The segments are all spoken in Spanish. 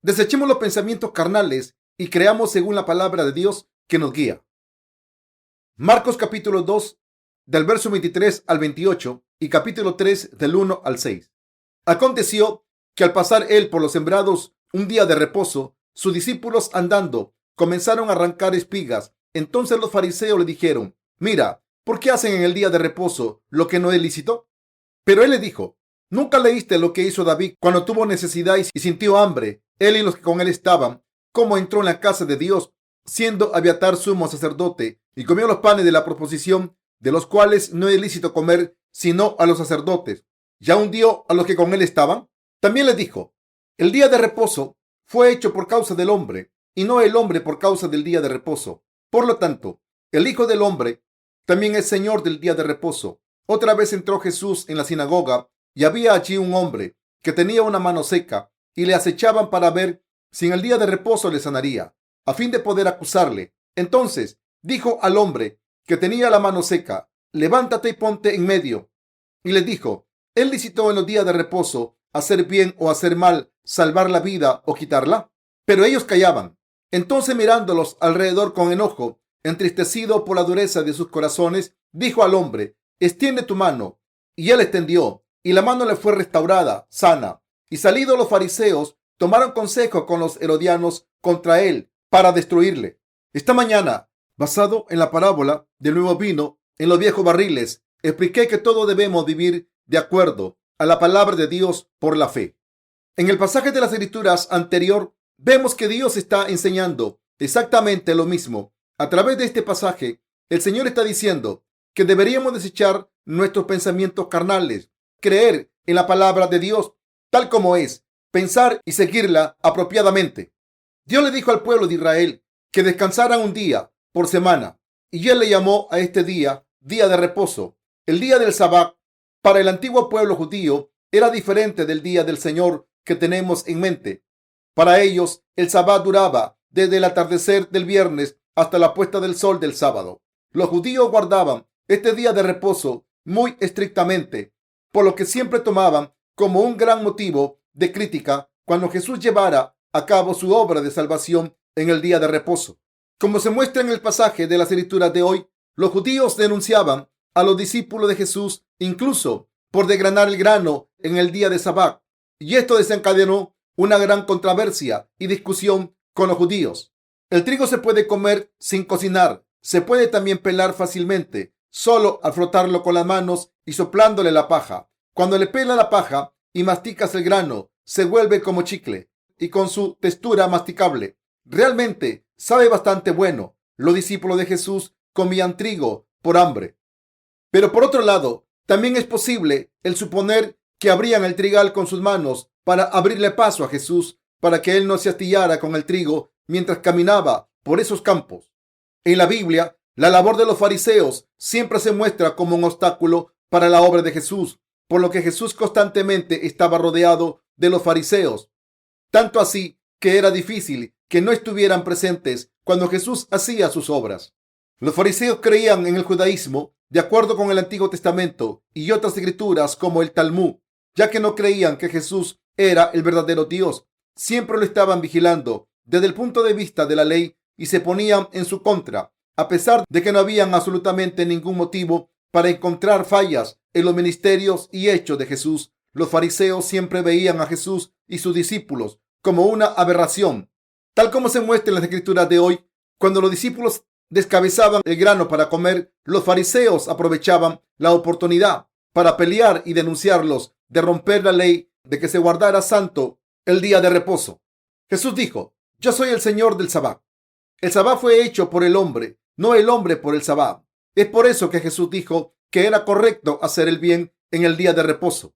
Desechemos los pensamientos carnales y creamos según la palabra de Dios que nos guía. Marcos capítulo 2, del verso 23 al 28 y capítulo 3, del 1 al 6. Aconteció que al pasar él por los sembrados un día de reposo, sus discípulos andando comenzaron a arrancar espigas. Entonces los fariseos le dijeron: Mira, ¿por qué hacen en el día de reposo lo que no es lícito? Pero él le dijo: ¿Nunca leíste lo que hizo David cuando tuvo necesidad y sintió hambre, él y los que con él estaban? Cómo entró en la casa de Dios, siendo Abiatar sumo sacerdote, y comió los panes de la proposición, de los cuales no es lícito comer sino a los sacerdotes. Ya hundió a los que con él estaban. También les dijo: el día de reposo fue hecho por causa del hombre, y no el hombre por causa del día de reposo. Por lo tanto, el Hijo del Hombre también es Señor del día de reposo. Otra vez entró Jesús en la sinagoga, y había allí un hombre que tenía una mano seca, y le acechaban para ver si en el día de reposo le sanaría, a fin de poder acusarle. Entonces dijo al hombre que tenía la mano seca: levántate y ponte en medio. Y les dijo: ¿es lícito en los días de reposo hacer bien o hacer mal, salvar la vida o quitarla? Pero ellos callaban. Entonces, mirándolos alrededor con enojo, entristecido por la dureza de sus corazones, dijo al hombre: extiende tu mano. Y él extendió, y la mano le fue restaurada, sana. Y salidos los fariseos, tomaron consejo con los herodianos contra él para destruirle. Esta mañana, basado en la parábola del nuevo vino en los viejos barriles, expliqué que todos debemos vivir de acuerdo a la palabra de Dios por la fe. En el pasaje de las Escrituras anterior, vemos que Dios está enseñando exactamente lo mismo. A través de este pasaje, el Señor está diciendo que deberíamos desechar nuestros pensamientos carnales, creer en la palabra de Dios tal como es, pensar y seguirla apropiadamente. Dios le dijo al pueblo de Israel que descansaran un día por semana, y él le llamó a este día día de reposo. El día del Sabbat para el antiguo pueblo judío era diferente del día del Señor que tenemos en mente. Para ellos, el Sabbat duraba desde el atardecer del viernes hasta la puesta del sol del sábado. Los judíos guardaban este día de reposo muy estrictamente, por lo que siempre tomaban como un gran motivo de crítica cuando Jesús llevara a cabo su obra de salvación en el día de reposo. Como se muestra en el pasaje de las Escrituras de hoy, los judíos denunciaban a los discípulos de Jesús incluso por desgranar el grano en el día de Sabbat, y esto desencadenó una gran controversia y discusión con los judíos. El trigo se puede comer sin cocinar, se puede también pelar fácilmente, solo al frotarlo con las manos y soplándole la paja. Cuando le pelas la paja y masticas el grano, se vuelve como chicle y con su textura masticable. Realmente sabe bastante bueno. Los discípulos de Jesús comían trigo por hambre. Pero por otro lado, también es posible el suponer que abrían el trigal con sus manos para abrirle paso a Jesús, para que él no se astillara con el trigo mientras caminaba por esos campos. En la Biblia, la labor de los fariseos siempre se muestra como un obstáculo para la obra de Jesús, por lo que Jesús constantemente estaba rodeado de los fariseos, tanto así que era difícil que no estuvieran presentes cuando Jesús hacía sus obras. Los fariseos creían en el judaísmo de acuerdo con el Antiguo Testamento y otras escrituras como el Talmud, ya que no creían que Jesús era el verdadero Dios. Siempre lo estaban vigilando desde el punto de vista de la ley y se ponían en su contra, a pesar de que no habían absolutamente ningún motivo para encontrar fallas en los ministerios y hechos de Jesús. Los fariseos siempre veían a Jesús y sus discípulos como una aberración, tal como se muestra en las escrituras de hoy. Cuando los discípulos descabezaban el grano para comer, los fariseos aprovechaban la oportunidad para pelear y denunciarlos de romper la ley de que se guardara santo el día de reposo. Jesús dijo: yo soy el Señor del Sabbat. El Sabbat fue hecho por el hombre, no el hombre por el Sabbat. Es por eso que Jesús dijo que era correcto hacer el bien en el día de reposo.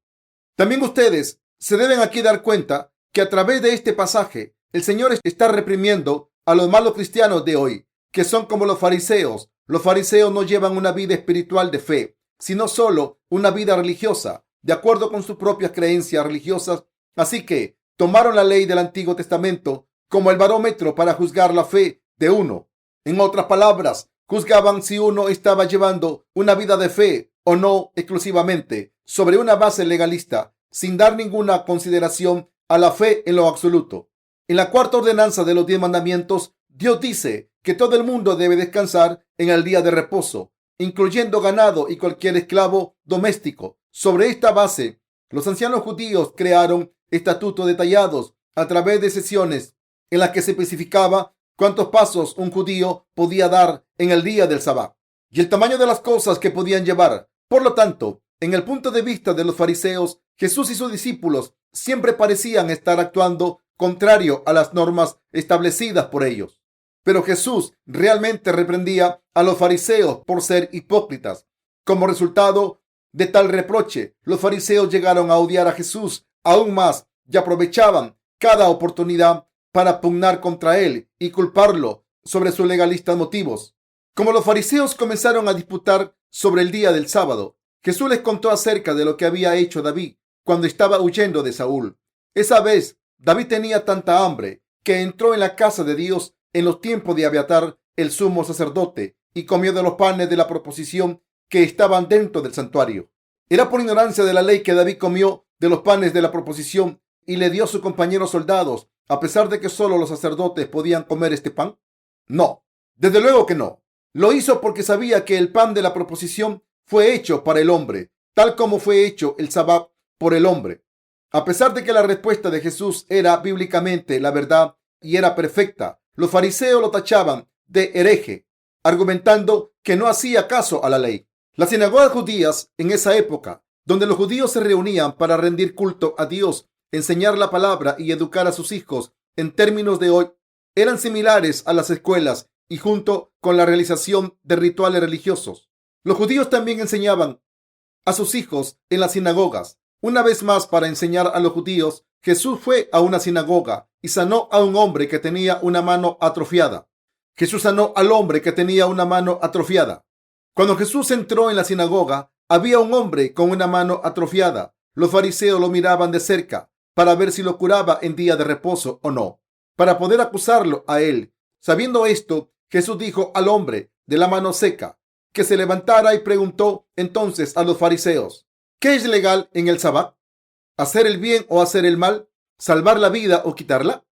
También ustedes se deben aquí dar cuenta que a través de este pasaje el Señor está reprimiendo a los malos cristianos de hoy, que son como los fariseos. Los fariseos no llevan una vida espiritual de fe, sino solo una vida religiosa, de acuerdo con sus propias creencias religiosas. Así que tomaron la ley del Antiguo Testamento como el barómetro para juzgar la fe de uno. En otras palabras, juzgaban si uno estaba llevando una vida de fe o no exclusivamente sobre una base legalista, sin dar ninguna consideración a la fe en lo absoluto. En la cuarta ordenanza de los 10 mandamientos, Dios dice que todo el mundo debe descansar en el día de reposo, incluyendo ganado y cualquier esclavo doméstico. Sobre esta base, los ancianos judíos crearon estatutos detallados a través de sesiones en las que se especificaba cuántos pasos un judío podía dar en el día del sabbat y el tamaño de las cosas que podían llevar. Por lo tanto, en el punto de vista de los fariseos, Jesús y sus discípulos siempre parecían estar actuando contrario a las normas establecidas por ellos. Pero Jesús realmente reprendía a los fariseos por ser hipócritas. Como resultado de tal reproche, los fariseos llegaron a odiar a Jesús aún más y aprovechaban cada oportunidad para pugnar contra él y culparlo sobre sus legalistas motivos. Como los fariseos comenzaron a disputar sobre el día del sábado, Jesús les contó acerca de lo que había hecho David cuando estaba huyendo de Saúl. Esa vez, David tenía tanta hambre que entró en la casa de Dios en los tiempos de Abiatar, el sumo sacerdote, y comió de los panes de la proposición que estaban dentro del santuario. ¿Era por ignorancia de la ley que David comió de los panes de la proposición y le dio a sus compañeros soldados, a pesar de que solo los sacerdotes podían comer este pan? No, desde luego que no. Lo hizo porque sabía que el pan de la proposición fue hecho para el hombre, tal como fue hecho el sabbat por el hombre. A pesar de que la respuesta de Jesús era bíblicamente la verdad y era perfecta, los fariseos lo tachaban de hereje, argumentando que no hacía caso a la ley. Las sinagogas judías en esa época, donde los judíos se reunían para rendir culto a Dios, enseñar la palabra y educar a sus hijos en términos de hoy, eran similares a las escuelas y junto con la realización de rituales religiosos. Los judíos también enseñaban a sus hijos en las sinagogas. Una vez más, para enseñar a los judíos, Jesús fue a una sinagoga y sanó a un hombre que tenía una mano atrofiada. Jesús sanó al hombre que tenía una mano atrofiada. Cuando Jesús entró en la sinagoga, había un hombre con una mano atrofiada. Los fariseos lo miraban de cerca para ver si lo curaba en día de reposo o no, para poder acusarlo a él. Sabiendo esto, Jesús dijo al hombre de la mano seca que se levantara y preguntó entonces a los fariseos: ¿qué es legal en el sabbat? ¿Hacer el bien o hacer el mal? ¿Salvar la vida o quitarla?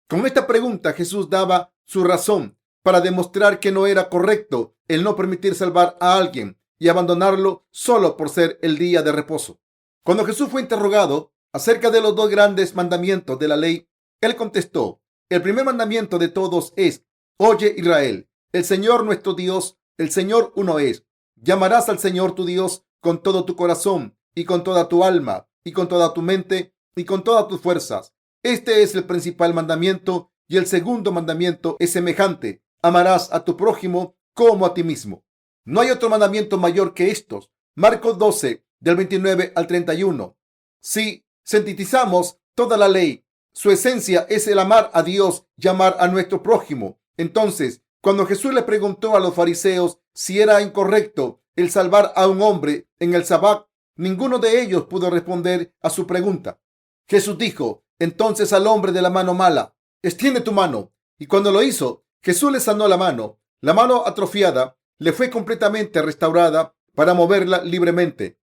Con esta pregunta Jesús daba su razón para demostrar que no era correcto el no permitir salvar a alguien y abandonarlo solo por ser el día de reposo. Cuando Jesús fue interrogado acerca de los 2 grandes mandamientos de la ley, él contestó: el primer mandamiento de todos es: oye Israel, el Señor nuestro Dios, el Señor uno es. Llamarás al Señor tu Dios con todo tu corazón y con toda tu alma y con toda tu mente y con todas tus fuerzas. Este es el principal mandamiento, y el segundo mandamiento es semejante: amarás a tu prójimo como a ti mismo. No hay otro mandamiento mayor que estos. Marcos 12, del 29 al 31. Si sintetizamos toda la ley, su esencia es el amar a Dios y amar a nuestro prójimo. Entonces, cuando Jesús le preguntó a los fariseos si era incorrecto el salvar a un hombre en el sabbat, ninguno de ellos pudo responder a su pregunta. Jesús dijo entonces al hombre de la mano mala: extiende tu mano. Y cuando lo hizo, Jesús le sanó la mano. La mano atrofiada le fue completamente restaurada para moverla libremente.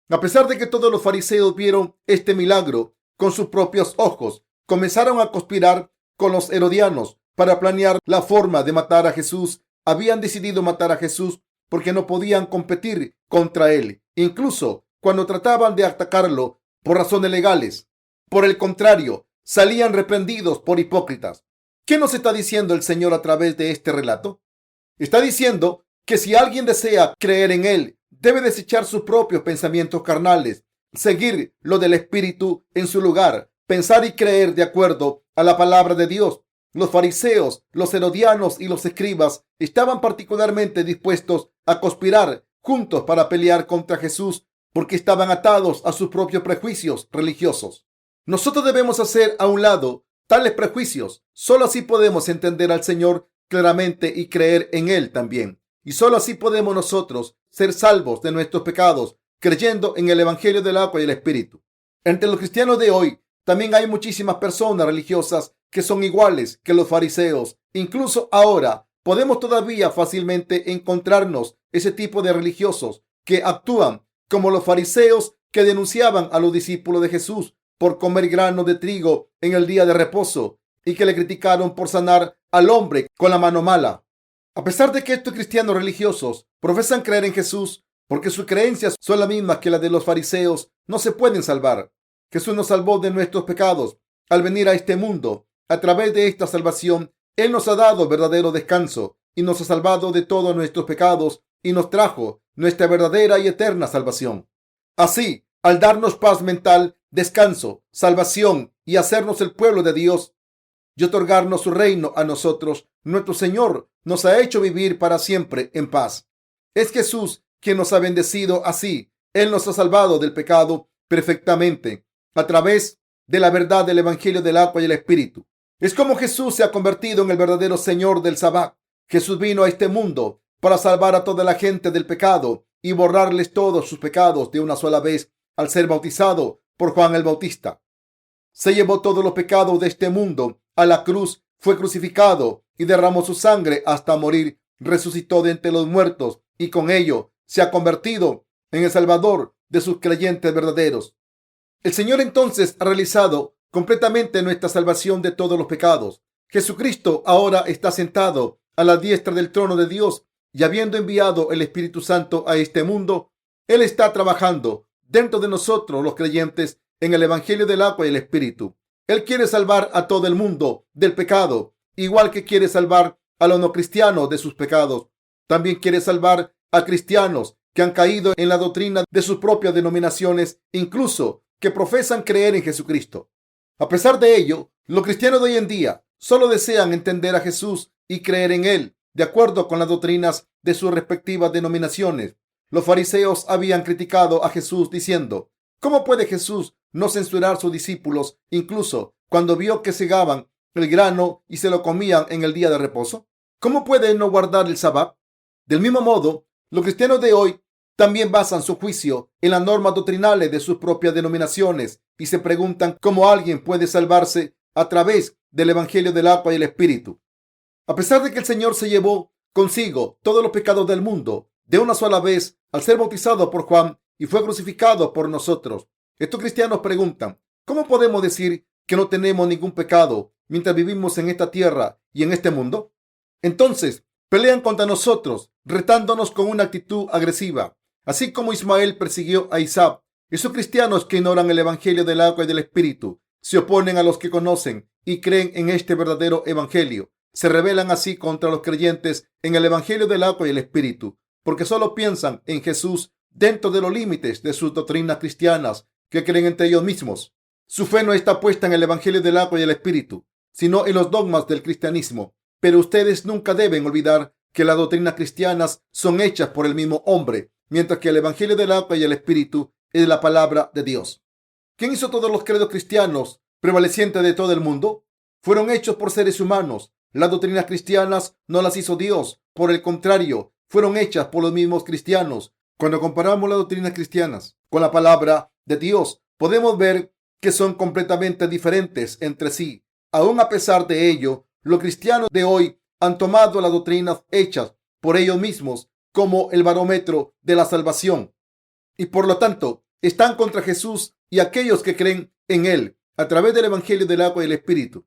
A pesar de que todos los fariseos vieron este milagro con sus propios ojos, comenzaron a conspirar con los herodianos para planear la forma de matar a Jesús. Habían decidido matar a Jesús porque no podían competir contra él, incluso cuando trataban de atacarlo por razones legales. Por el contrario, salían reprendidos por hipócritas. ¿Qué nos está diciendo el Señor a través de este relato? Está diciendo que si alguien desea creer en Él, debe desechar sus propios pensamientos carnales, seguir lo del Espíritu en su lugar, pensar y creer de acuerdo a la palabra de Dios. Los fariseos, los herodianos y los escribas estaban particularmente dispuestos a conspirar juntos para pelear contra Jesús porque estaban atados a sus propios prejuicios religiosos. Nosotros debemos hacer a un lado tales prejuicios. Solo así podemos entender al Señor claramente y creer en Él también. Y solo así podemos nosotros ser salvos de nuestros pecados, creyendo en el Evangelio del agua y el Espíritu. Entre los cristianos de hoy también hay muchísimas personas religiosas que son iguales que los fariseos. Incluso ahora podemos todavía fácilmente encontrarnos ese tipo de religiosos que actúan como los fariseos que denunciaban a los discípulos de Jesús por comer granos de trigo en el día de reposo y que le criticaron por sanar al hombre con la mano mala. A pesar de que estos cristianos religiosos profesan creer en Jesús porque sus creencias son las mismas que las de los fariseos, no se pueden salvar. Jesús nos salvó de nuestros pecados al venir a este mundo. A través de esta salvación, Él nos ha dado verdadero descanso y nos ha salvado de todos nuestros pecados y nos trajo nuestra verdadera y eterna salvación. Así, al darnos paz mental, descanso, salvación y hacernos el pueblo de Dios y otorgarnos su reino a nosotros, nuestro Señor nos ha hecho vivir para siempre en paz. Es Jesús quien nos ha bendecido así. Él nos ha salvado del pecado perfectamente a través de la verdad del Evangelio del agua y el Espíritu. Es como Jesús se ha convertido en el verdadero Señor del Sabbat. Jesús vino a este mundo para salvar a toda la gente del pecado y borrarles todos sus pecados de una sola vez al ser bautizado por Juan el Bautista. Se llevó todos los pecados de este mundo a la cruz, fue crucificado y derramó su sangre hasta morir. Resucitó de entre los muertos y con ello se ha convertido en el Salvador de sus creyentes verdaderos. El Señor entonces ha realizado completamente nuestra salvación de todos los pecados. Jesucristo ahora está sentado a la diestra del trono de Dios y habiendo enviado el Espíritu Santo a este mundo, Él está trabajando dentro de nosotros los creyentes en el Evangelio del agua y el Espíritu. Él quiere salvar a todo el mundo del pecado, igual que quiere salvar a los no cristianos de sus pecados. También quiere salvar a cristianos que han caído en la doctrina de sus propias denominaciones, incluso que profesan creer en Jesucristo. A pesar de ello, los cristianos de hoy en día solo desean entender a Jesús y creer en Él, de acuerdo con las doctrinas de sus respectivas denominaciones. Los fariseos habían criticado a Jesús diciendo: ¿cómo puede Jesús no censurar a sus discípulos incluso cuando vio que segaban el grano y se lo comían en el día de reposo? ¿Cómo puede no guardar el Sabbat? Del mismo modo, los cristianos de hoy también basan su juicio en las normas doctrinales de sus propias denominaciones y se preguntan cómo alguien puede salvarse a través del Evangelio del agua y el Espíritu. A pesar de que el Señor se llevó consigo todos los pecados del mundo de una sola vez al ser bautizado por Juan y fue crucificado por nosotros, estos cristianos preguntan: ¿cómo podemos decir que no tenemos ningún pecado mientras vivimos en esta tierra y en este mundo? Entonces pelean contra nosotros, retándonos con una actitud agresiva, así como Ismael persiguió a Isaac. Esos cristianos que ignoran el Evangelio del agua y del Espíritu se oponen a los que conocen y creen en este verdadero Evangelio. Se rebelan así contra los creyentes en el Evangelio del agua y el Espíritu, porque solo piensan en Jesús dentro de los límites de sus doctrinas cristianas que creen entre ellos mismos. Su fe no está puesta en el Evangelio del agua y el Espíritu, sino en los dogmas del cristianismo. Pero ustedes nunca deben olvidar que las doctrinas cristianas son hechas por el mismo hombre, mientras que el Evangelio del agua y el Espíritu es la palabra de Dios. ¿Quién hizo todos los credos cristianos prevalecientes de todo el mundo? Fueron hechos por seres humanos. Las doctrinas cristianas no las hizo Dios. Por el contrario, fueron hechas por los mismos cristianos. Cuando comparamos las doctrinas cristianas con la palabra de Dios, podemos ver que son completamente diferentes entre sí. Aún a pesar de ello, los cristianos de hoy han tomado las doctrinas hechas por ellos mismos como el barómetro de la salvación y por lo tanto están contra Jesús y aquellos que creen en Él a través del Evangelio del agua y el Espíritu.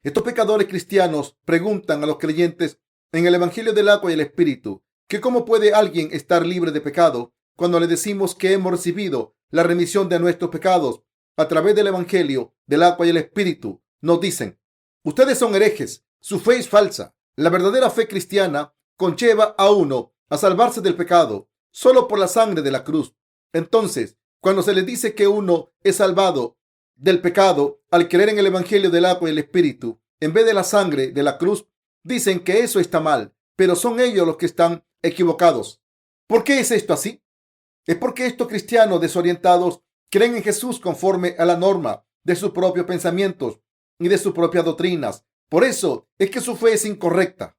Estos pecadores cristianos preguntan a los creyentes en el Evangelio del agua y el Espíritu que cómo puede alguien estar libre de pecado cuando le decimos que hemos recibido la remisión de nuestros pecados a través del Evangelio del agua y el Espíritu. Nos dicen: ustedes son herejes, su fe es falsa. La verdadera fe cristiana conlleva a uno a salvarse del pecado solo por la sangre de la cruz. Entonces, cuando se les dice que uno es salvado del pecado al creer en el Evangelio del agua y el Espíritu en vez de la sangre de la cruz, dicen que eso está mal, pero son ellos los que están equivocados. ¿Por qué es esto así? Es porque estos cristianos desorientados creen en Jesús conforme a la norma de sus propios pensamientos y de sus propias doctrinas. Por eso es que su fe es incorrecta.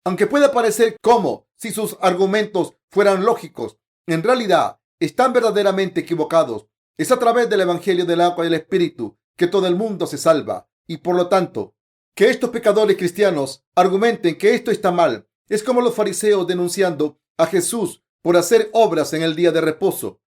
Aunque pueda parecer como si sus argumentos fueran lógicos, en realidad están verdaderamente equivocados. Es a través del Evangelio del agua y el Espíritu que todo el mundo se salva. Y por lo tanto, que estos pecadores cristianos argumenten que esto está mal es como los fariseos denunciando a Jesús por hacer obras en el día de reposo.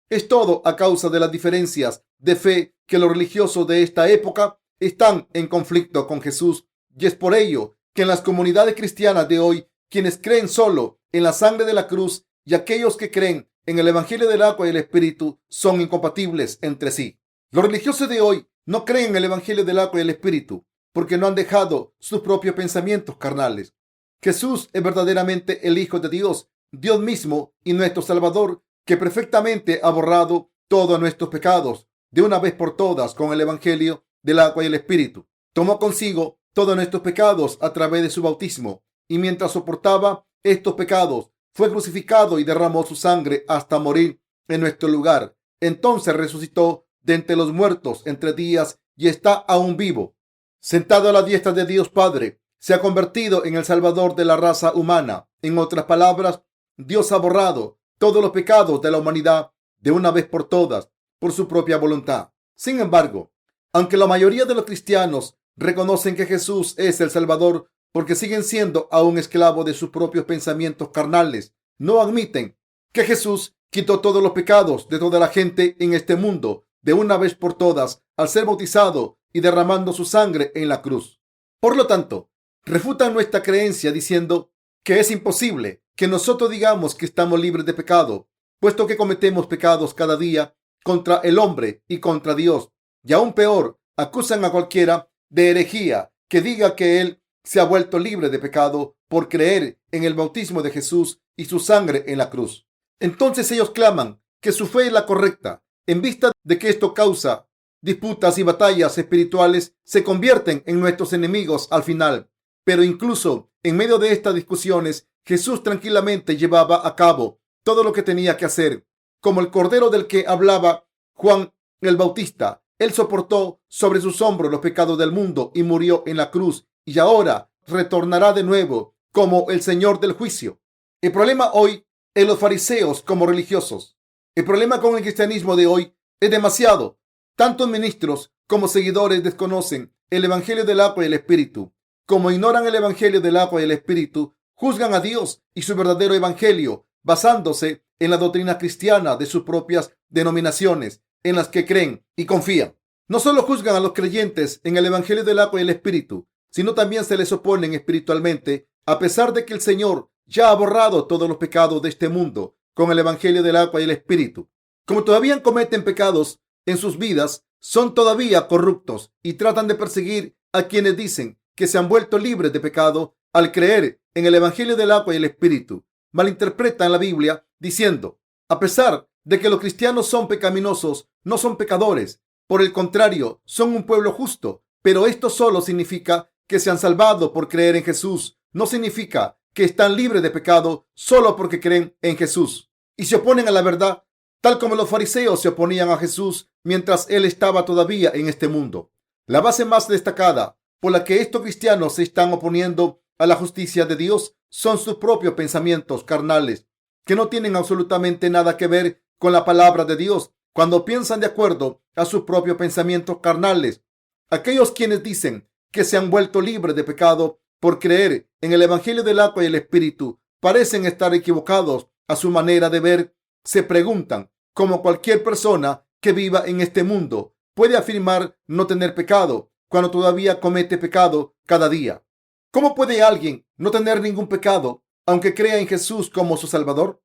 Es todo a causa de las diferencias de fe que los religiosos de esta época están en conflicto con Jesús, y es por ello que en las comunidades cristianas de hoy, quienes creen solo en la sangre de la cruz y aquellos que creen en el Evangelio del agua y el Espíritu son incompatibles entre sí. Los religiosos de hoy no creen en el Evangelio del agua y el Espíritu porque no han dejado sus propios pensamientos carnales. Jesús es verdaderamente el Hijo de Dios, Dios mismo y nuestro Salvador, que perfectamente ha borrado todos nuestros pecados de una vez por todas con el Evangelio del agua y el Espíritu. Tomó consigo todos nuestros pecados a través de su bautismo, y mientras soportaba estos pecados, fue crucificado y derramó su sangre hasta morir en nuestro lugar. Entonces resucitó de entre los muertos en 3 días y está aún vivo. Sentado a la diestra de Dios Padre, se ha convertido en el Salvador de la raza humana. En otras palabras, Dios ha borrado todos los pecados de la humanidad de una vez por todas por su propia voluntad. Sin embargo, aunque la mayoría de los cristianos reconocen que Jesús es el Salvador porque siguen siendo aún esclavos de sus propios pensamientos carnales, no admiten que Jesús quitó todos los pecados de toda la gente en este mundo de una vez por todas al ser bautizado y derramando su sangre en la cruz. Por lo tanto, refutan nuestra creencia diciendo que es imposible que nosotros digamos que estamos libres de pecado, puesto que cometemos pecados cada día contra el hombre y contra Dios. Y aún peor, acusan a cualquiera de herejía que diga que él se ha vuelto libre de pecado por creer en el bautismo de Jesús y su sangre en la cruz. Entonces ellos claman que su fe es la correcta. En vista de que esto causa disputas y batallas espirituales, se convierten en nuestros enemigos al final. Pero incluso en medio de estas discusiones, Jesús tranquilamente llevaba a cabo todo lo que tenía que hacer. Como el cordero del que hablaba Juan el Bautista, él soportó sobre sus hombros los pecados del mundo y murió en la cruz, y ahora retornará de nuevo como el Señor del juicio. El problema hoy es los fariseos como religiosos. El problema con el cristianismo de hoy es demasiado. Tantos ministros como seguidores desconocen el Evangelio del agua y el Espíritu. Como ignoran el Evangelio del agua y el Espíritu, juzgan a Dios y su verdadero Evangelio basándose en la doctrina cristiana de sus propias denominaciones en las que creen y confían. No solo juzgan a los creyentes en el Evangelio del agua y el Espíritu, sino también se les oponen espiritualmente, a pesar de que el Señor ya ha borrado todos los pecados de este mundo con el Evangelio del agua y el Espíritu. Como todavía cometen pecados en sus vidas, son todavía corruptos y tratan de perseguir a quienes dicen que se han vuelto libres de pecado al creer en el Evangelio del agua y el Espíritu. Malinterpretan la Biblia diciendo, a pesar de que los cristianos son pecaminosos, no son pecadores. Por el contrario, son un pueblo justo. Pero esto solo significa que se han salvado por creer en Jesús. No significa que están libres de pecado solo porque creen en Jesús. Y se oponen a la verdad, tal como los fariseos se oponían a Jesús mientras él estaba todavía en este mundo. La base más destacada por la que estos cristianos se están oponiendo a la justicia de Dios son sus propios pensamientos carnales, que no tienen absolutamente nada que ver con la palabra de Dios. Cuando piensan de acuerdo a sus propios pensamientos carnales, aquellos quienes dicen que se han vuelto libres de pecado por creer en el Evangelio del agua y el Espíritu parecen estar equivocados a su manera de ver. Se preguntan cómo cualquier persona que viva en este mundo puede afirmar no tener pecado cuando todavía comete pecado cada día. ¿Cómo puede alguien no tener ningún pecado aunque crea en Jesús como su Salvador?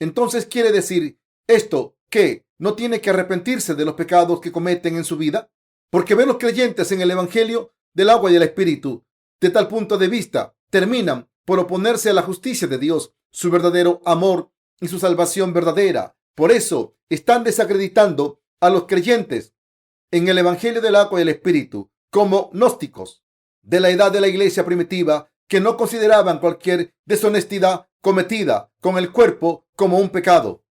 Entonces, ¿quiere decir esto que no tiene que arrepentirse de los pecados que cometen en su vida? Porque ven los creyentes en el Evangelio del agua y el Espíritu. De tal punto de vista, terminan por oponerse a la justicia de Dios, su verdadero amor y su salvación verdadera. Por eso están desacreditando a los creyentes en el Evangelio del agua y el Espíritu como gnósticos de la edad de la iglesia primitiva, que no consideraban cualquier deshonestidad cometida con el cuerpo como un pecado.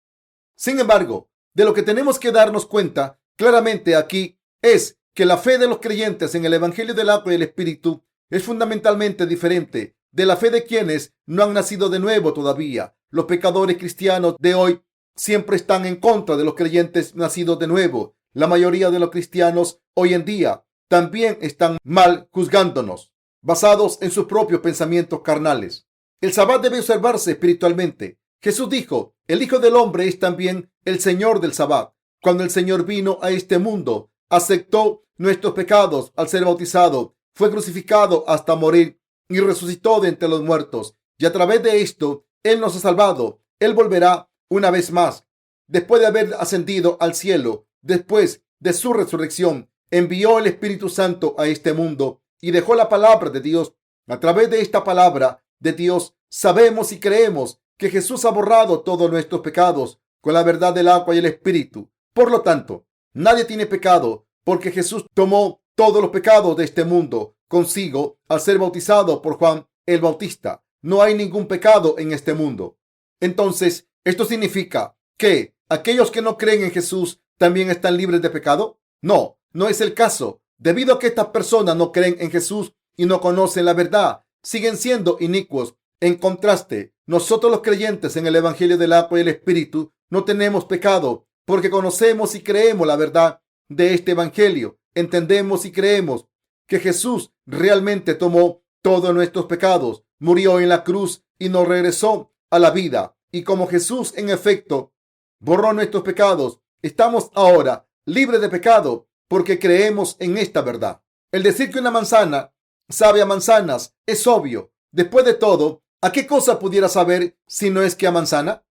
Sin embargo, de lo que tenemos que darnos cuenta claramente aquí es que la fe de los creyentes en el Evangelio del agua y el Espíritu es fundamentalmente diferente de la fe de quienes no han nacido de nuevo todavía. Los pecadores cristianos de hoy siempre están en contra de los creyentes nacidos de nuevo. La mayoría de los cristianos hoy en día también están mal juzgándonos, basados en sus propios pensamientos carnales. El Sabbat debe observarse espiritualmente. Jesús dijo, el Hijo del Hombre es también el Señor del Sabbat. Cuando el Señor vino a este mundo, aceptó nuestros pecados al ser bautizado, fue crucificado hasta morir y resucitó de entre los muertos. Y a través de esto, Él nos ha salvado. Él volverá una vez más. Después de haber ascendido al cielo, después de su resurrección, envió el Espíritu Santo a este mundo y dejó la palabra de Dios. A través de esta palabra de Dios, sabemos y creemos que Jesús ha borrado todos nuestros pecados con la verdad del agua y el Espíritu. Por lo tanto, nadie tiene pecado porque Jesús tomó todos los pecados de este mundo consigo al ser bautizado por Juan el Bautista. No hay ningún pecado en este mundo. Entonces, ¿esto significa que aquellos que no creen en Jesús también están libres de pecado? No, no es el caso. Debido a que estas personas no creen en Jesús y no conocen la verdad, siguen siendo inicuos. En contraste, nosotros los creyentes en el Evangelio del agua y el Espíritu no tenemos pecado porque conocemos y creemos la verdad de este Evangelio. Entendemos y creemos que Jesús realmente tomó todos nuestros pecados, murió en la cruz y nos regresó a la vida. Y como Jesús en efecto borró nuestros pecados, estamos ahora libres de pecado porque creemos en esta verdad. El decir que una manzana sabe a manzanas es obvio. Después de todo, ¿a qué cosa pudiera saber si no es que a manzana?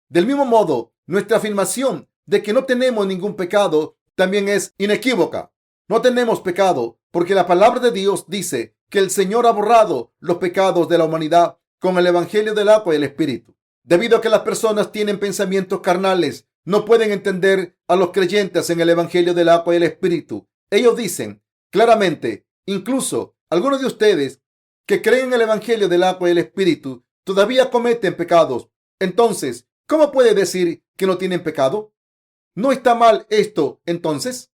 Del mismo modo, nuestra afirmación de que no tenemos ningún pecado también es inequívoca. No tenemos pecado porque la palabra de Dios dice que el Señor ha borrado los pecados de la humanidad con el Evangelio del agua y el Espíritu. Debido a que las personas tienen pensamientos carnales, no pueden entender a los creyentes en el Evangelio del agua y el Espíritu. Ellos dicen claramente, incluso algunos de ustedes que creen en el Evangelio del agua y el Espíritu todavía cometen pecados. Entonces, ¿cómo puede decir que no tienen pecado? ¿No está mal esto entonces?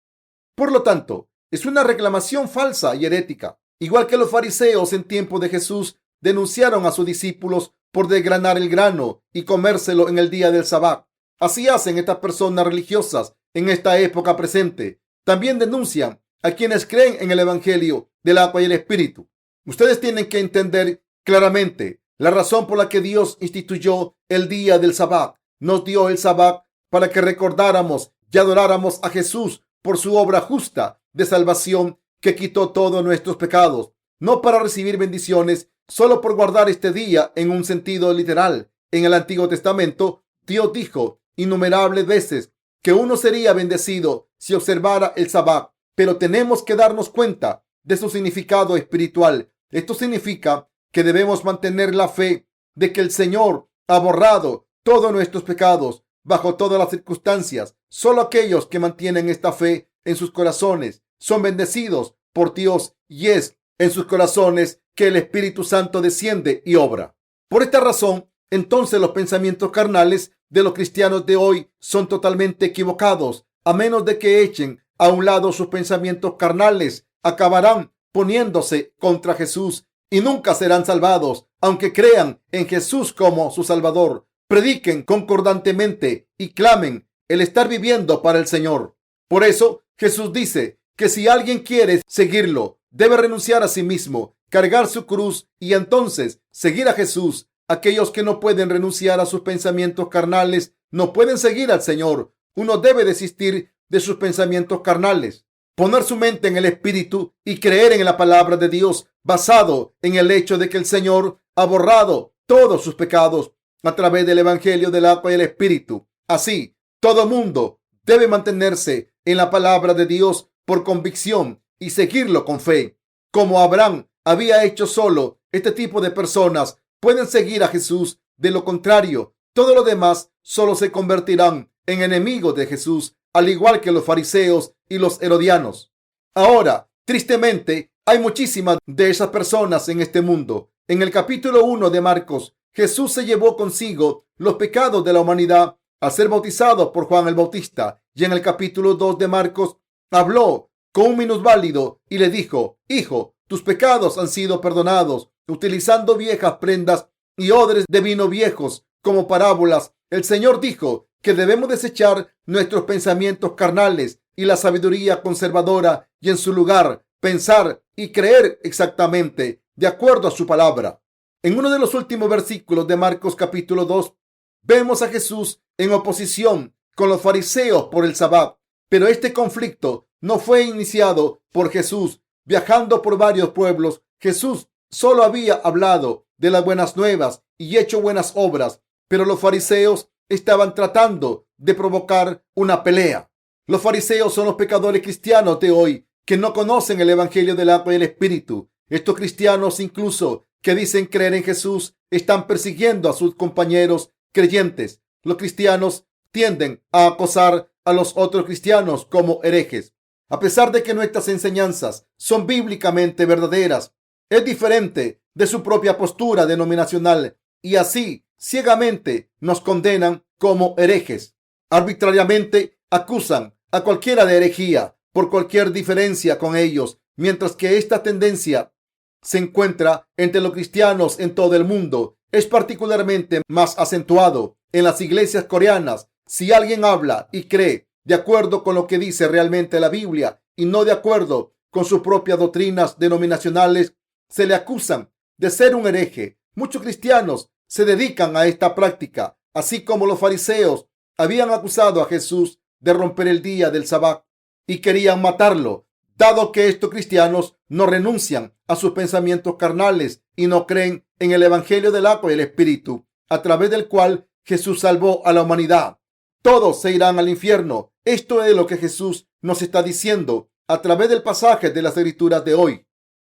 Por lo tanto, es una reclamación falsa y herética. Igual que los fariseos en tiempo de Jesús denunciaron a sus discípulos por desgranar el grano y comérselo en el día del Sabbat. Así hacen estas personas religiosas en esta época presente. También denuncian a quienes creen en el Evangelio del agua y el Espíritu. Ustedes tienen que entender claramente la razón por la que Dios instituyó el día del Sabbat. Nos dio el Sabbat para que recordáramos y adoráramos a Jesús por su obra justa de salvación que quitó todos nuestros pecados, no para recibir bendiciones solo por guardar este día en un sentido literal. En el Antiguo Testamento, Dios dijo innumerables veces que uno sería bendecido si observara el Sabbat, pero tenemos que darnos cuenta de su significado espiritual. Esto significa que debemos mantener la fe de que el Señor ha borrado todos nuestros pecados bajo todas las circunstancias. Solo aquellos que mantienen esta fe en sus corazones son bendecidos por Dios, y es en sus corazones que el Espíritu Santo desciende y obra. Por esta razón, entonces los pensamientos carnales de los cristianos de hoy son totalmente equivocados. A menos de que echen a un lado sus pensamientos carnales, acabarán poniéndose contra Jesús y nunca serán salvados, aunque crean en Jesús como su Salvador, prediquen concordantemente y clamen el estar viviendo para el Señor. Por eso Jesús dice que si alguien quiere seguirlo, debe renunciar a sí mismo, cargar su cruz y entonces seguir a Jesús. Aquellos que no pueden renunciar a sus pensamientos carnales no pueden seguir al Señor. Uno debe desistir de sus pensamientos carnales, poner su mente en el Espíritu y creer en la palabra de Dios basado en el hecho de que el Señor ha borrado todos sus pecados a través del Evangelio del agua y el Espíritu. Así, todo mundo debe mantenerse en la palabra de Dios por convicción y seguirlo con fe. Como Abraham había hecho solo, este tipo de personas pueden seguir a Jesús. De lo contrario, todos los demás solo se convertirán en enemigos de Jesús, al igual que los fariseos y los herodianos. Ahora, tristemente, hay muchísimas de esas personas en este mundo. En el capítulo 1 de Marcos, Jesús se llevó consigo los pecados de la humanidad al ser bautizado por Juan el Bautista. Y en el capítulo 2 de Marcos, habló con un minusválido y le dijo: Hijo, tus pecados han sido perdonados, utilizando viejas prendas y odres de vino viejos como parábolas. El Señor dijo que debemos desechar nuestros pensamientos carnales y la sabiduría conservadora y en su lugar pensar y creer exactamente de acuerdo a su palabra. En uno de los últimos versículos de Marcos capítulo 2, vemos a Jesús en oposición con los fariseos por el Sabbat. Pero este conflicto no fue iniciado por Jesús. Viajando por varios pueblos, Jesús solo había hablado de las buenas nuevas y hecho buenas obras, pero los fariseos estaban tratando de provocar una pelea. Los fariseos son los pecadores cristianos de hoy que no conocen el evangelio del agua y el espíritu. Estos cristianos, incluso que dicen creer en Jesús, están persiguiendo a sus compañeros creyentes. Los cristianos tienden a acosar a los otros cristianos como herejes. A pesar de que nuestras enseñanzas son bíblicamente verdaderas, es diferente de su propia postura denominacional y así ciegamente nos condenan como herejes. Arbitrariamente acusan a cualquiera de herejía por cualquier diferencia con ellos, mientras que esta tendencia se encuentra entre los cristianos en todo el mundo. Es particularmente más acentuado en las iglesias coreanas. Si alguien habla y cree de acuerdo con lo que dice realmente la Biblia y no de acuerdo con sus propias doctrinas denominacionales, se le acusan de ser un hereje. Muchos cristianos se dedican a esta práctica, así como los fariseos habían acusado a Jesús de romper el día del Sabbat y querían matarlo. Dado que estos cristianos no renuncian a sus pensamientos carnales y no creen en el evangelio del agua y el espíritu, a través del cual Jesús salvó a la humanidad, todos se irán al infierno. Esto es lo que Jesús nos está diciendo a través del pasaje de las escrituras de hoy.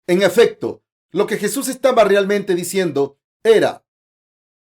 En efecto, lo que Jesús estaba realmente diciendo era: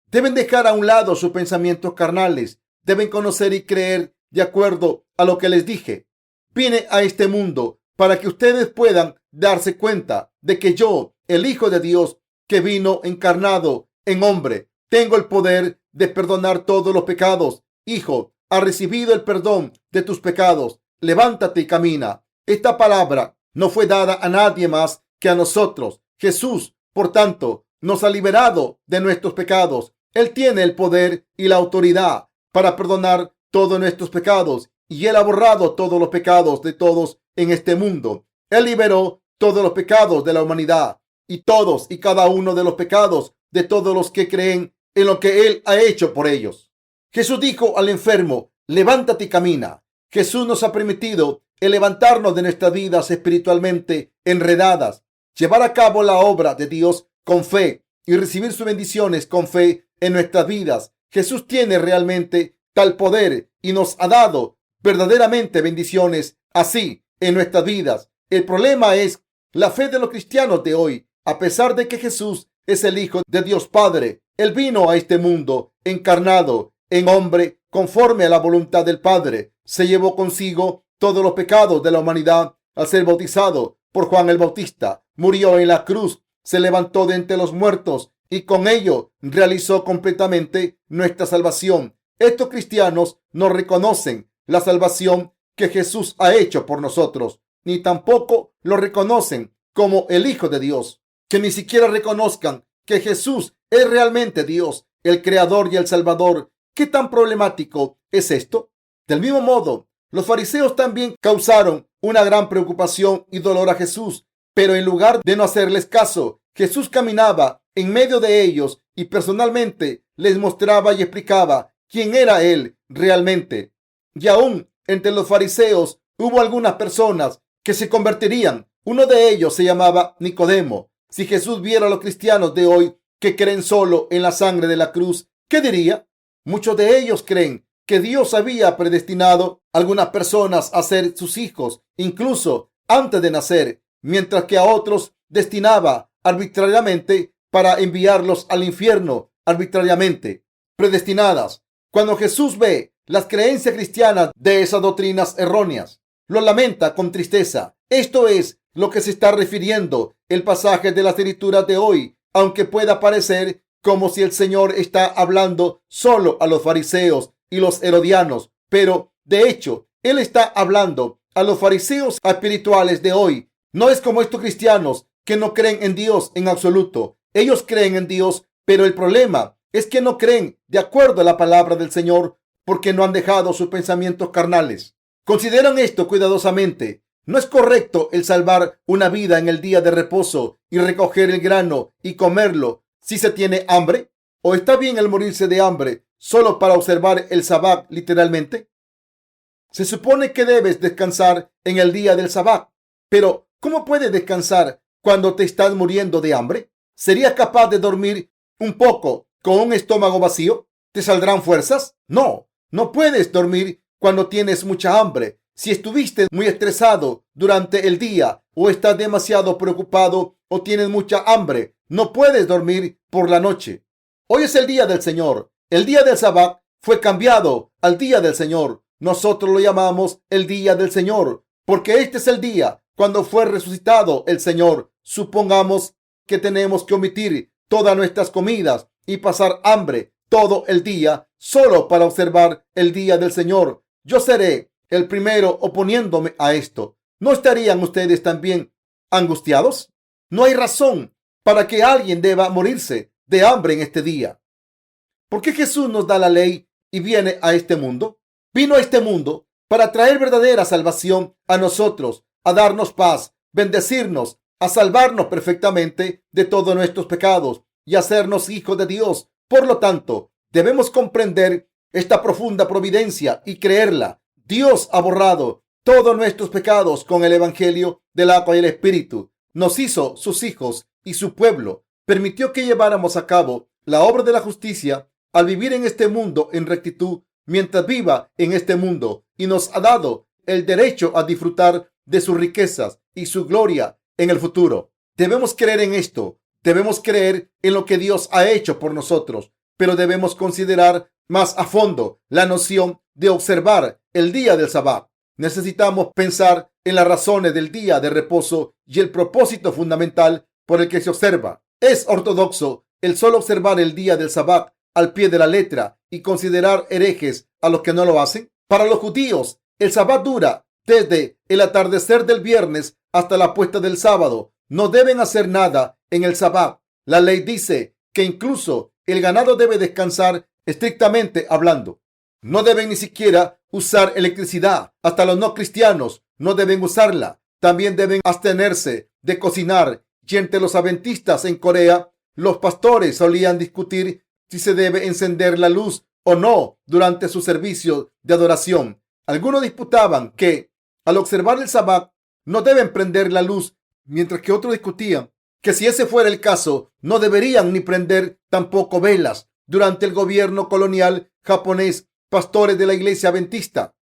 deben dejar a un lado sus pensamientos carnales, deben conocer y creer de acuerdo a lo que les dije. Vine a este mundo para que ustedes puedan darse cuenta de que yo, el Hijo de Dios, que vino encarnado en hombre, tengo el poder de perdonar todos los pecados. Hijo, has recibido el perdón de tus pecados. Levántate y camina. Esta palabra no fue dada a nadie más que a nosotros. Jesús, por tanto, nos ha liberado de nuestros pecados. Él tiene el poder y la autoridad para perdonar todos nuestros pecados, y Él ha borrado todos los pecados de todos en este mundo. Él liberó todos los pecados de la humanidad y todos y cada uno de los pecados de todos los que creen en lo que Él ha hecho por ellos. Jesús dijo al enfermo: levántate y camina. Jesús nos ha permitido el levantarnos de nuestras vidas espiritualmente enredadas, llevar a cabo la obra de Dios con fe y recibir sus bendiciones con fe en nuestras vidas. Jesús tiene realmente tal poder y nos ha dado verdaderamente bendiciones así en nuestras vidas. El problema es la fe de los cristianos de hoy. A pesar de que Jesús es el Hijo de Dios Padre, Él vino a este mundo encarnado en hombre conforme a la voluntad del Padre. Se llevó consigo todos los pecados de la humanidad al ser bautizado por Juan el Bautista. Murió en la cruz, se levantó de entre los muertos y con ello realizó completamente nuestra salvación. Estos cristianos no reconocen la salvación que Jesús ha hecho por nosotros, ni tampoco lo reconocen como el Hijo de Dios. Que ni siquiera reconozcan que Jesús es realmente Dios, el Creador y el Salvador. ¿Qué tan problemático es esto? Del mismo modo, los fariseos también causaron una gran preocupación y dolor a Jesús, pero en lugar de no hacerles caso, Jesús caminaba en medio de ellos y personalmente les mostraba y explicaba quién era Él realmente. Y aún entre los fariseos hubo algunas personas que se convertirían. Uno de ellos se llamaba Nicodemo. Si Jesús viera a los cristianos de hoy que creen solo en la sangre de la cruz, ¿qué diría? Muchos de ellos creen que Dios había predestinado a algunas personas a ser sus hijos, incluso antes de nacer, mientras que a otros destinaba arbitrariamente para enviarlos al infierno, arbitrariamente predestinadas. Cuando Jesús ve las creencias cristianas de esas doctrinas erróneas, lo lamenta con tristeza. Esto es lo que se está refiriendo el pasaje de las escrituras de hoy, aunque pueda parecer como si el Señor está hablando solo a los fariseos y los herodianos, pero de hecho Él está hablando a los fariseos espirituales de hoy. No es como estos cristianos que no creen en Dios en absoluto. Ellos creen en Dios, pero el problema es que no creen de acuerdo a la palabra del Señor porque no han dejado sus pensamientos carnales. Consideran esto cuidadosamente. ¿No es correcto el salvar una vida en el día de reposo y recoger el grano y comerlo si se tiene hambre? ¿O está bien el morirse de hambre solo para observar el sabbat literalmente? Se supone que debes descansar en el día del Sabbat, pero ¿cómo puedes descansar cuando te estás muriendo de hambre? ¿Serías capaz de dormir un poco con un estómago vacío? ¿Te saldrán fuerzas? No, no puedes dormir cuando tienes mucha hambre. Si estuviste muy estresado durante el día o estás demasiado preocupado o tienes mucha hambre, no puedes dormir por la noche. Hoy es el día del Señor. El día del Sabbat fue cambiado al día del Señor. Nosotros lo llamamos el día del Señor porque este es el día cuando fue resucitado el Señor. Supongamos que tenemos que omitir todas nuestras comidas y pasar hambre todo el día solo para observar el día del Señor. Yo seré el primero oponiéndome a esto. ¿No estarían ustedes también angustiados? No hay razón para que alguien deba morirse de hambre en este día. ¿Por qué Jesús nos da la ley y viene a este mundo? Vino a este mundo para traer verdadera salvación a nosotros, a darnos paz, bendecirnos, a salvarnos perfectamente de todos nuestros pecados y hacernos hijos de Dios. Por lo tanto, debemos comprender esta profunda providencia y creerla. Dios ha borrado todos nuestros pecados con el Evangelio del agua y el Espíritu. Nos hizo sus hijos y su pueblo. Permitió que lleváramos a cabo la obra de la justicia al vivir en este mundo en rectitud mientras viva en este mundo, y nos ha dado el derecho a disfrutar de sus riquezas y su gloria en el futuro. Debemos creer en esto. Debemos creer en lo que Dios ha hecho por nosotros, pero debemos considerar más a fondo la noción de observar el día del Sabbat. Necesitamos pensar en las razones del día de reposo y el propósito fundamental por el que se observa. Es ortodoxo el solo observar el día del Sabbat al pie de la letra y considerar herejes a los que no lo hacen. Para los judíos, el Sabbat dura desde el atardecer del viernes hasta la puesta del sábado. No deben hacer nada en el Sabbat. La ley dice que incluso el ganado debe descansar estrictamente hablando. No deben ni siquiera usar electricidad. Hasta los no cristianos no deben usarla. También deben abstenerse de cocinar. Y entre los adventistas en Corea, los pastores solían discutir si se debe encender la luz o no durante su servicio de adoración. Algunos disputaban que al observar el Sabbat no deben prender la luz, mientras que otros discutían que si ese fuera el caso, no deberían ni prender tampoco velas. Durante el gobierno colonial japonés, pastores de la iglesia adventista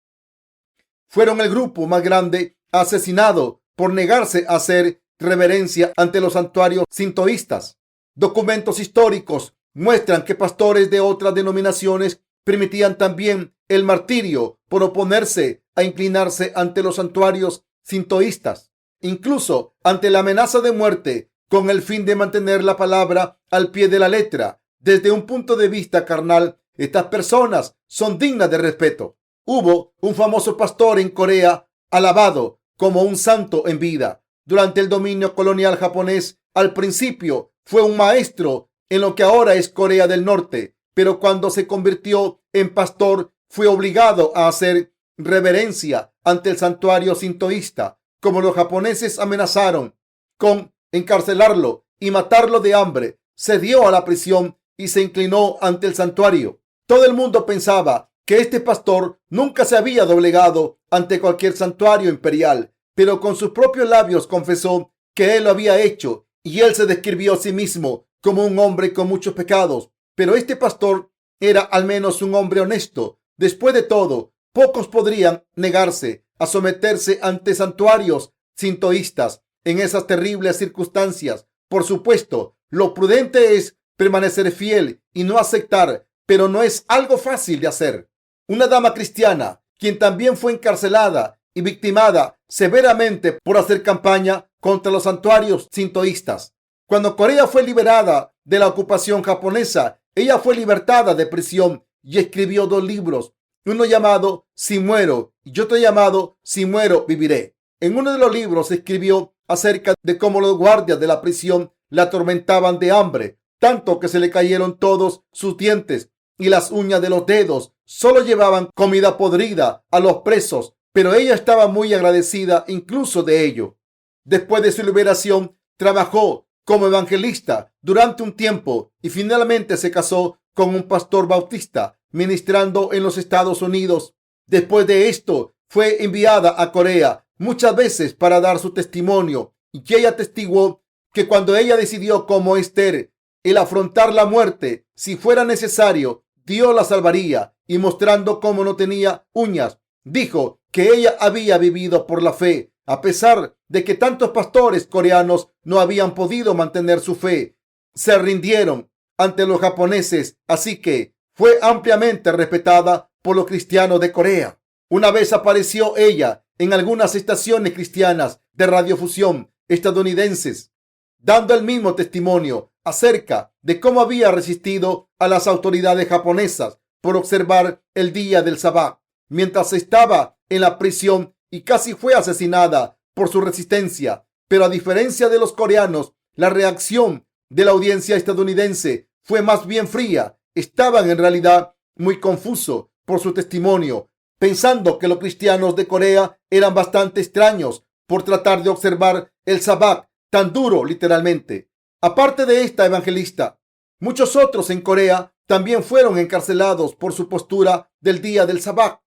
fueron el grupo más grande asesinado por negarse a hacer reverencia ante los santuarios sintoístas. Documentos históricos muestran que pastores de otras denominaciones permitían también el martirio por oponerse a inclinarse ante los santuarios sintoístas, incluso ante la amenaza de muerte, con el fin de mantener la palabra al pie de la letra. Desde un punto de vista carnal, estas personas son dignas de respeto. Hubo un famoso pastor en Corea alabado como un santo en vida. Durante el dominio colonial japonés, al principio fue un maestro en lo que ahora es Corea del Norte, pero cuando se convirtió en pastor fue obligado a hacer reverencia ante el santuario sintoísta. Como los japoneses amenazaron con encarcelarlo y matarlo de hambre, se dio a la prisión y se inclinó ante el santuario. Todo el mundo pensaba que este pastor nunca se había doblegado ante cualquier santuario imperial, pero con sus propios labios confesó que él lo había hecho, y él se describió a sí mismo como un hombre con muchos pecados. Pero este pastor era al menos un hombre honesto. Después de todo, pocos podrían negarse a someterse ante santuarios sintoístas en esas terribles circunstancias. Por supuesto, lo prudente es permanecer fiel y no aceptar, pero no es algo fácil de hacer. Una dama cristiana, quien también fue encarcelada y victimada severamente por hacer campaña contra los santuarios sintoístas. Cuando Corea fue liberada de la ocupación japonesa, ella fue libertada de prisión y escribió 2 libros, uno llamado Si muero y otro llamado Si muero viviré. En uno de los libros escribió acerca de cómo los guardias de la prisión la atormentaban de hambre, tanto que se le cayeron todos sus dientes y las uñas de los dedos. Solo llevaban comida podrida a los presos, pero ella estaba muy agradecida incluso de ello. Después de su liberación, trabajó como evangelista durante un tiempo y finalmente se casó con un pastor bautista ministrando en los Estados Unidos. Después de esto, fue enviada a Corea muchas veces para dar su testimonio, y que ella atestiguó que cuando ella decidió, como Esther, el afrontar la muerte, si fuera necesario, Dios la salvaría, y mostrando cómo no tenía uñas, dijo que ella había vivido por la fe, a pesar de que tantos pastores coreanos no habían podido mantener su fe. Se rindieron ante los japoneses, así que fue ampliamente respetada por los cristianos de Corea. Una vez apareció ella en algunas estaciones cristianas de radiofusión estadounidenses, dando el mismo testimonio acerca de cómo había resistido a las autoridades japonesas por observar el día del Sabbat, mientras estaba en la prisión, y casi fue asesinada por su resistencia. Pero a diferencia de los coreanos, la reacción de la audiencia estadounidense fue más bien fría. Estaban en realidad muy confusos por su testimonio, pensando que los cristianos de Corea eran bastante extraños por tratar de observar el Sabbat tan duro, literalmente. Aparte de esta evangelista, muchos otros en Corea también fueron encarcelados por su postura del día del Sabbat,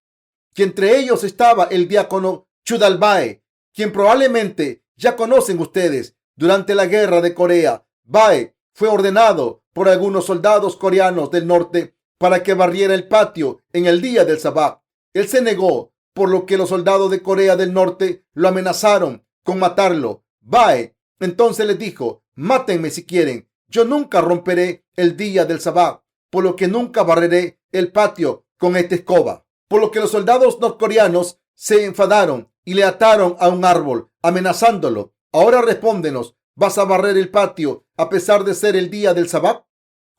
que entre ellos estaba el diácono Chudal-bae, quien probablemente ya conocen ustedes. Durante la guerra de Corea, Bae fue ordenado por algunos soldados coreanos del norte para que barriera el patio en el día del Sabbat. Él se negó, por lo que los soldados de Corea del Norte lo amenazaron con matarlo. Bae entonces les dijo: mátenme si quieren, yo nunca romperé el día del Sabbat, por lo que nunca barreré el patio con esta escoba. Por lo que los soldados norcoreanos se enfadaron y le ataron a un árbol, amenazándolo. Ahora respóndenos, ¿vas a barrer el patio a pesar de ser el día del Sabbat,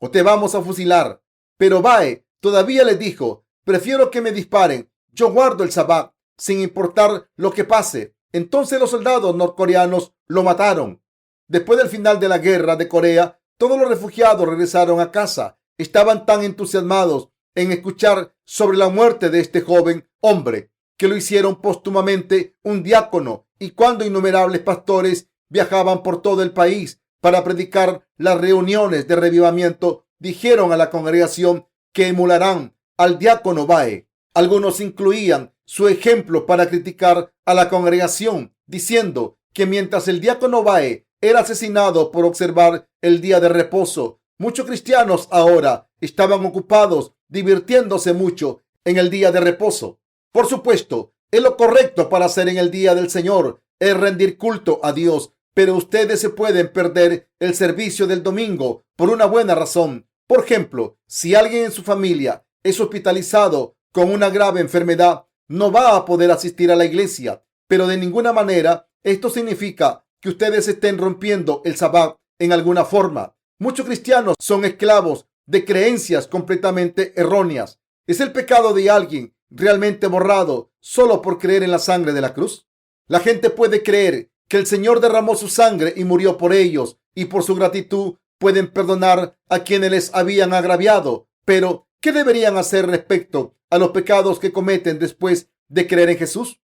o te vamos a fusilar? Pero Bae todavía les dijo: prefiero que me disparen, yo guardo el Sabbat sin importar lo que pase. Entonces los soldados norcoreanos lo mataron. Después del final de la guerra de Corea, todos los refugiados regresaron a casa. Estaban tan entusiasmados en escuchar sobre la muerte de este joven hombre que lo hicieron póstumamente un diácono, y cuando innumerables pastores viajaban por todo el país para predicar las reuniones de revivamiento, dijeron a la congregación que emularán al diácono Bae. Algunos incluían su ejemplo para criticar a la congregación, diciendo que mientras el diácono Bae era asesinado por observar el día de reposo, muchos cristianos ahora estaban ocupados divirtiéndose mucho en el día de reposo. Por supuesto, es lo correcto para hacer en el día del Señor, es rendir culto a Dios, pero ustedes se pueden perder el servicio del domingo por una buena razón. Por ejemplo, si alguien en su familia es hospitalizado con una grave enfermedad, no va a poder asistir a la iglesia, pero de ninguna manera esto significa que ustedes estén rompiendo el Sabbat en alguna forma. Muchos cristianos son esclavos de creencias completamente erróneas. ¿Es el pecado de alguien realmente borrado solo por creer en la sangre de la cruz? La gente puede creer que el Señor derramó su sangre y murió por ellos, y por su gratitud pueden perdonar a quienes les habían agraviado. Pero, ¿qué deberían hacer respecto a los pecados que cometen después de creer en Jesús?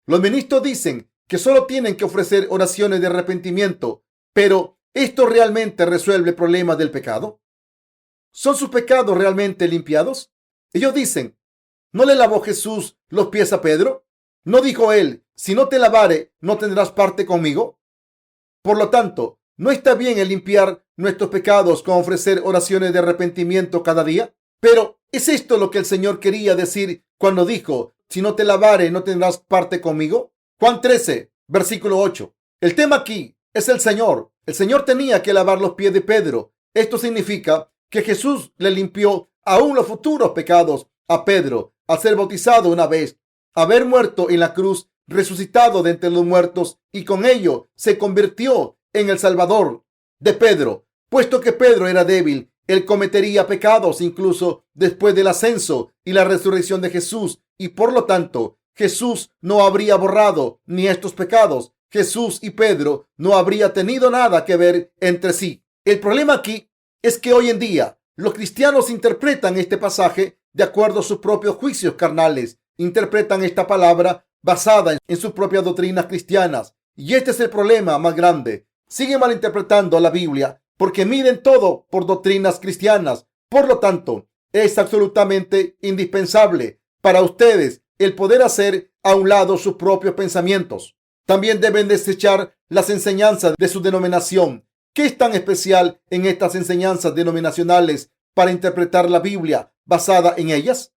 Los ministros dicen que solo tienen que ofrecer oraciones de arrepentimiento, pero ¿esto realmente resuelve el problema del pecado? ¿Son sus pecados realmente limpiados? Ellos dicen: ¿no le lavó Jesús los pies a Pedro? ¿No dijo él: si no te lavare, no tendrás parte conmigo? Por lo tanto, ¿no está bien el limpiar nuestros pecados con ofrecer oraciones de arrepentimiento cada día? Pero, ¿es esto lo que el Señor quería decir cuando dijo: si no te lavare, no tendrás parte conmigo? Juan 13, versículo 8. El tema aquí es el Señor. El Señor tenía que lavar los pies de Pedro. Esto significa que Jesús le limpió aún los futuros pecados a Pedro al ser bautizado una vez, haber muerto en la cruz, resucitado de entre los muertos, y con ello se convirtió en el Salvador de Pedro. Puesto que Pedro era débil, él cometería pecados incluso después del ascenso y la resurrección de Jesús, y por lo tanto Jesús no habría borrado ni estos pecados. Jesús y Pedro no habría tenido nada que ver entre sí. El problema aquí es que hoy en día los cristianos interpretan este pasaje de acuerdo a sus propios juicios carnales. Interpretan esta palabra basada en sus propias doctrinas cristianas. Y este es el problema más grande. Siguen malinterpretando la Biblia porque miden todo por doctrinas cristianas. Por lo tanto, es absolutamente indispensable para ustedes el poder hacer a un lado sus propios pensamientos. También deben desechar las enseñanzas de su denominación. ¿Qué es tan especial en estas enseñanzas denominacionales para interpretar la Biblia basada en ellas?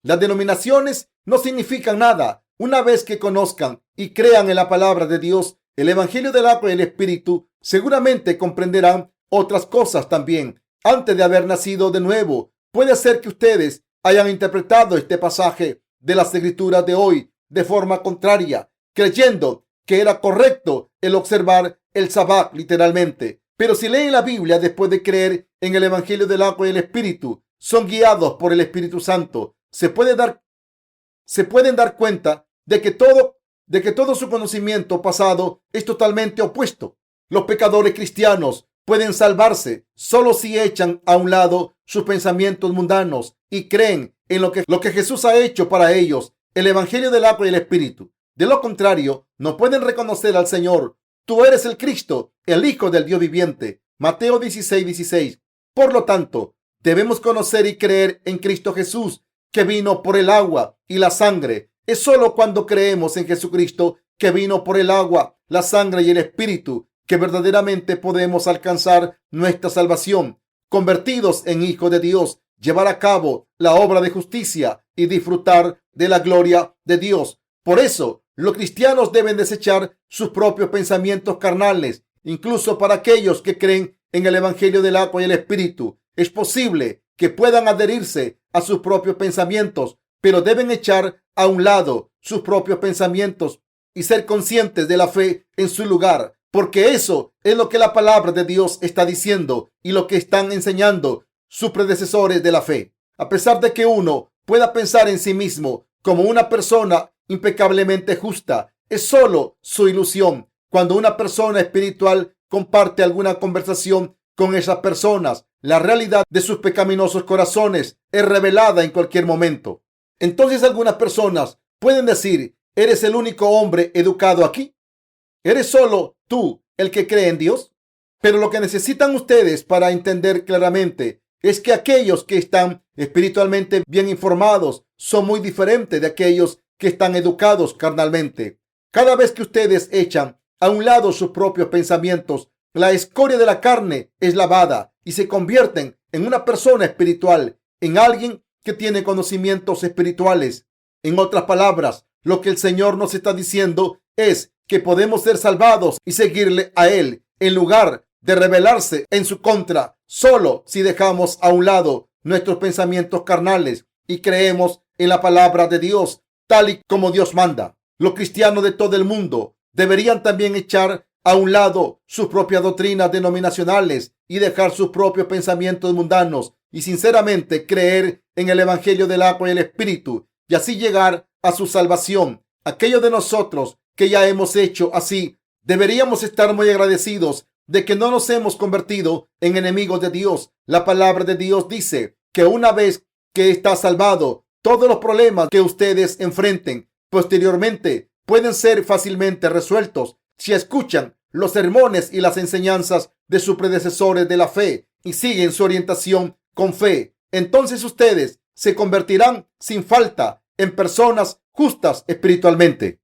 Las denominaciones no significan nada. Una vez que conozcan y crean en la palabra de Dios, el Evangelio del agua y el Espíritu, seguramente comprenderán otras cosas también. Antes de haber nacido de nuevo, puede ser que ustedes hayan interpretado este pasaje de las Escrituras de hoy de forma contraria, creyendo que era correcto el observar el Sabbat literalmente. Pero si leen la Biblia después de creer en el Evangelio del agua y el Espíritu, son guiados por el Espíritu Santo, se pueden dar cuenta de que todo su conocimiento pasado es totalmente opuesto. Los pecadores cristianos pueden salvarse solo si echan a un lado sus pensamientos mundanos y creen en lo que Jesús ha hecho para ellos, el Evangelio del agua y el Espíritu. De lo contrario, no pueden reconocer al Señor. Tú eres el Cristo, el Hijo del Dios viviente. Mateo 16:16. Por lo tanto, debemos conocer y creer en Cristo Jesús, que vino por el agua y la sangre. Es solo cuando creemos en Jesucristo, que vino por el agua, la sangre y el Espíritu, que verdaderamente podemos alcanzar nuestra salvación, convertidos en hijos de Dios, llevar a cabo la obra de justicia y disfrutar de la gloria de Dios. Por eso, los cristianos deben desechar sus propios pensamientos carnales, incluso para aquellos que creen en el Evangelio del agua y el Espíritu. Es posible que puedan adherirse a sus propios pensamientos, pero deben echar a un lado sus propios pensamientos y ser conscientes de la fe en su lugar, porque eso es lo que la palabra de Dios está diciendo y lo que están enseñando sus predecesores de la fe. A pesar de que uno pueda pensar en sí mismo como una persona impecablemente justa, es solo su ilusión. Cuando una persona espiritual comparte alguna conversación con esas personas, la realidad de sus pecaminosos corazones es revelada en cualquier momento. Entonces algunas personas pueden decir: ¿eres el único hombre educado aquí? ¿Eres solo tú el que cree en Dios? Pero lo que necesitan ustedes para entender claramente es que aquellos que están espiritualmente bien informados son muy diferentes de aquellos que están educados carnalmente. Cada vez que ustedes echan a un lado sus propios pensamientos, la escoria de la carne es lavada y se convierten en una persona espiritual, en alguien que tiene conocimientos espirituales. En otras palabras, lo que el Señor nos está diciendo es que podemos ser salvados y seguirle a Él en lugar de rebelarse en su contra, solo si dejamos a un lado nuestros pensamientos carnales y creemos en la palabra de Dios tal y como Dios manda. Los cristianos de todo el mundo deberían también echar a un lado sus propias doctrinas denominacionales y dejar sus propios pensamientos mundanos y sinceramente creer en el Evangelio del agua y el Espíritu y así llegar a su salvación. Aquellos de nosotros que ya hemos hecho así, deberíamos estar muy agradecidos de que no nos hemos convertido en enemigos de Dios. La palabra de Dios dice que una vez que está salvado, todos los problemas que ustedes enfrenten posteriormente pueden ser fácilmente resueltos si escuchan los sermones y las enseñanzas de sus predecesores de la fe y siguen su orientación con fe. Entonces ustedes se convertirán sin falta en personas justas espiritualmente.